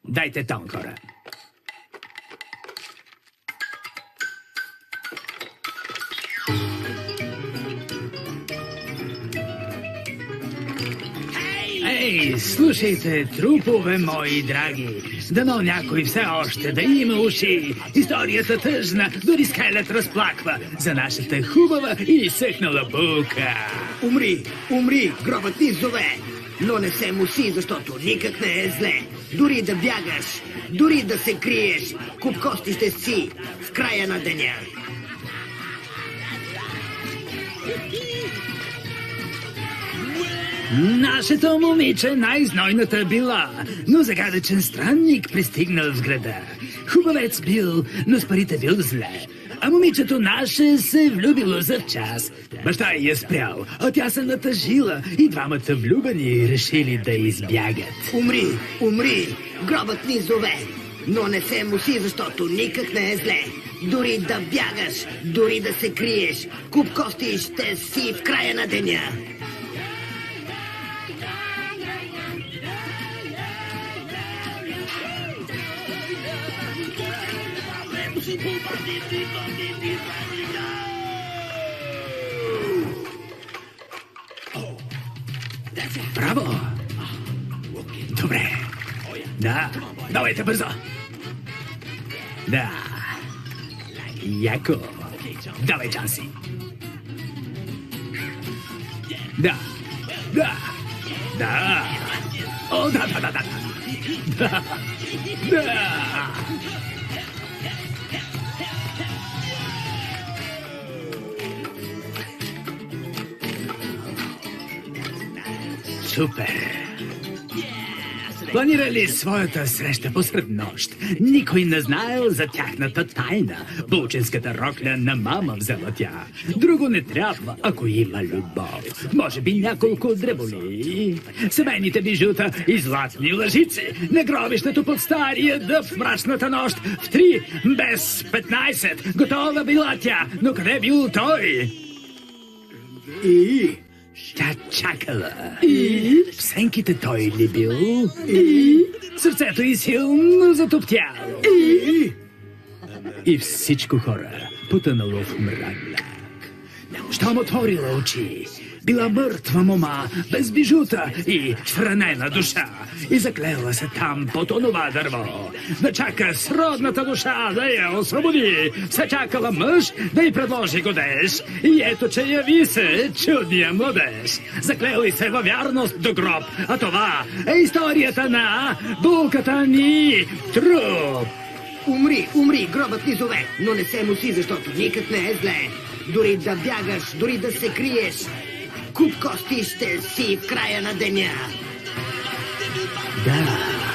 Дайте тон, хора. Ей, слушайте, трупове мої драги. Дано някой все още да има уши. Историята тъжна, дори скелет разплаква за нашата хубава и изсъхнала бука. Умри, гробът ни зове. Но не се муси, защото никак не е зле. Дори да бягаш, дори да се криеш, куп кости ще си в края на деня. Нашето момиче най-знойната била, но загадъчен странник пристигнал в града. Хубавец бил, но с парите бил зле. А момичето наше се влюбило за час. Баща я спрял, а тя се натъжила и двамата влюбени решили да избягат. Умри, гробът ни зове. Но не се муси, защото никак не е зле. Дори да бягаш, дори да се криеш, куп кости ще си в края на деня. Браво! Добре. Да, давайте бързо. Да. Яко. Давай, Чанси. Да. О, да. Да. Супер! Планирали своята среща посред нощ. Никой не знаел за тяхната тайна. Булчинската рокля на мама взела тя. Друго не трябва, ако има любов. Може би няколко дреболи, семейните бижута и златни лъжици. На гробището под стария дъв в мрачната нощ в 3 без 15. Готова била тя, но къде бил той? И... Тя чакала. И в сенките той ли бил? И сърцето й силно затоптяло. И всичко хора потънало в мрак. Щом отворила очи, била мъртва мома, без бижута и с ранена душа. И заклела се там под онова дърво. Да чака сродната душа да я освободи. Се чакала мъж да й предложи годеж. И ето, че яви се чудния младеж. Заклели се във вярност до гроб. А това е историята на булката ни труп. Умри, гробът ни зове, но не се муси, защото никак не е зле. Дори да бягаш, дори да се криеш, куп кости ще си в края на деня. Да.